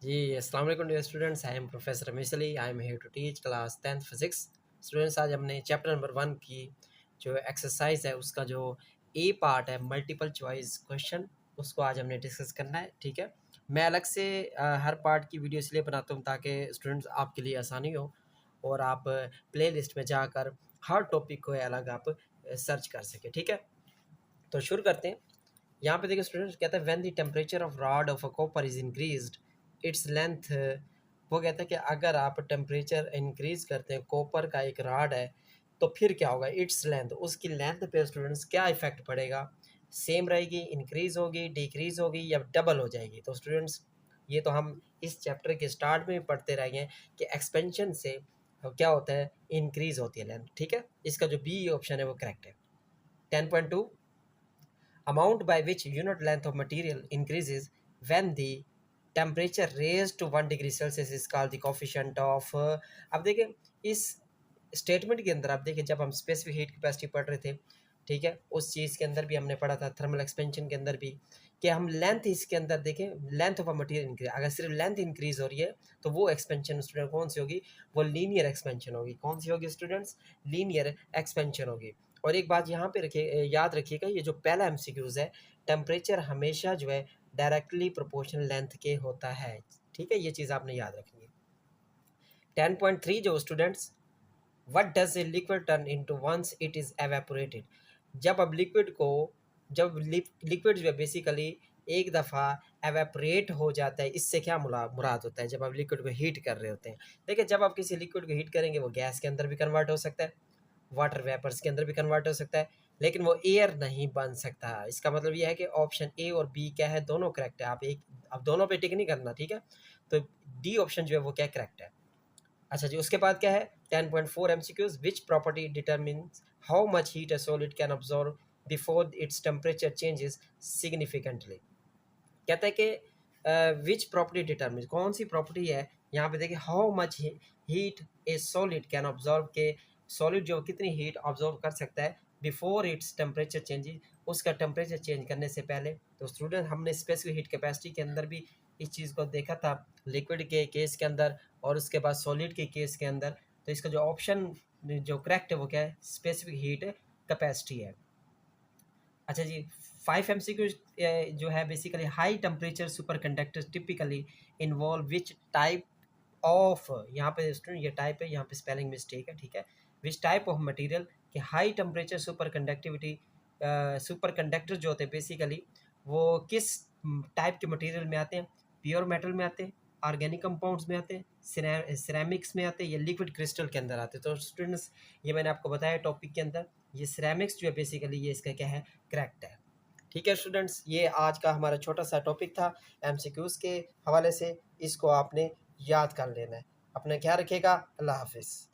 जी, अस्सलाम वालेकुम dear students, I am professor Ramesh Ali. I am here to teach class 10th physics. Students, आज हमने chapter number 1 की जो एक्सरसाइज है उसका जो ए पार्ट है मल्टीपल चॉइस क्वेश्चन, उसको आज हमने डिस्कस करना है। ठीक है, मैं अलग से हर पार्ट की वीडियो इसलिए बनाता हूँ ताकि स्टूडेंट्स आपके लिए आसानी हो और आप प्ले लिस्ट में जाकर हर टॉपिक को अलग आप सर्च कर सकें। ठीक है, तो शुरू करते हैं। यहाँ पे देखिए स्टूडेंट्स, कहता है when the temperature of rod of a copper is increased its length. वो कहता है कि अगर आप टेम्परेचर इंक्रीज करते हैं, कॉपर का एक रॉड है, तो फिर क्या होगा, इट्स लेंथ, उसकी लेंथ पे स्टूडेंट्स क्या इफेक्ट पड़ेगा, सेम रहेगी, इंक्रीज होगी, डिक्रीज होगी या डबल हो जाएगी। तो स्टूडेंट्स, ये तो हम इस चैप्टर के स्टार्ट में भी पढ़ते रह गए कि एक्सपेंशन से क्या होता है, इंक्रीज होती है लेंथ। ठीक है, इसका जो बी ऑप्शन है वो करेक्ट है। 10.2, amount by which unit length of material increases when the temperature raised to 1 degree Celsius is called the coefficient of। अब देखिए इस स्टेटमेंट के अंदर, आप देखिए जब हम स्पेसिफिक हीट कैपेसिटी पढ़ रहे थे, ठीक है, उस चीज़ के अंदर भी हमने पढ़ा था, थर्मल एक्सपेंशन के अंदर भी, कि हम लेंथ इसके अंदर देखें, length of a material increase, अगर सिर्फ लेंथ इंक्रीज हो रही है तो वो एक्सपेंशन स्टूडेंट कौन सी होगी, वो लीनियर एक्सपेंशन होगी। कौन सी होगी स्टूडेंट्स, लीनियर एक्सपेंशन होगी। और एक बात यहाँ पे रखिए, याद रखिएगा, ये जो पहला एमसीक्यूज है, टेम्परेचर हमेशा जो है डायरेक्टली प्रोपोर्शनल लेंथ के होता है। ठीक है, ये चीज़ आपने याद रखनी है। 10.3 जो students, what does a liquid turn into once it is evaporated. जब अब लिक्विड को, जब लिक्विड जो है बेसिकली एक दफ़ा एवेपोरेट हो जाता है, इससे क्या मुराद होता है, जब आप लिक्विड को हीट कर रहे होते हैं। देखिए, जब आप किसी लिक्विड को हीट करेंगे वो गैस के अंदर भी कन्वर्ट हो सकता है, वाटर वेपर्स के अंदर भी कन्वर्ट हो सकता है, लेकिन वो एयर नहीं बन सकता। इसका मतलब ये है कि ऑप्शन ए और बी क्या है, दोनों करेक्ट है। आप दोनों पे टिक नहीं करना, ठीक है। तो डी ऑप्शन जो है वो क्या करेक्ट है। अच्छा जी, उसके बाद क्या है 10.4 MCQs, which property determines how much heat a solid can absorb before its temperature changes significantly. कहता है कि विच प्रॉपर्टी डिटरमिन, कौन सी प्रॉपर्टी है, यहाँ पे देखिए how much heat a solid can absorb, के सॉलिड जो कितनी हीट ऑब्जॉर्व कर सकता है बिफोर इट्स टेम्परेचर चेंजेस, उसका टेम्परेचर चेंज करने से पहले। तो स्टूडेंट, हमने स्पेसिफिक हीट कैपेसिटी के अंदर भी इस चीज़ को देखा था, लिक्विड के केस के अंदर और उसके बाद सॉलिड के केस के अंदर। तो इसका जो ऑप्शन जो करेक्ट है वो क्या है, स्पेसिफिक हीट कैपेसिटी है। अच्छा जी, 5 एमसीक्यू जो है basically, high temperature super conductor typically involve which type of, यहाँ पे स्टूडेंट ये टाइप है, यहाँ पे स्पेलिंग मिस्टेक है, ठीक है, विच टाइप ऑफ मटेरियल, कि high temperature super conductivity, super conductor जो होते हैं बेसिकली वो किस टाइप के मटेरियल में आते हैं, प्योर मेटल में आते हैं, ऑर्गेनिक कंपाउंड्स में आते हैं, सिरेमिक्स में आते हैं, या लिक्विड क्रिस्टल के अंदर आते हैं। तो स्टूडेंट्स, ये मैंने आपको बताया टॉपिक के अंदर, ये सिरेमिक्स जो है बेसिकली ये इसका क्या है, करेक्ट है। ठीक है स्टूडेंट्स, ये आज का हमारा छोटा सा टॉपिक था एमसीक्यूज़ के हवाले से, इसको आपने याद कर लेना है। अपना ख्याल रखिएगा। अल्लाह हाफिज़।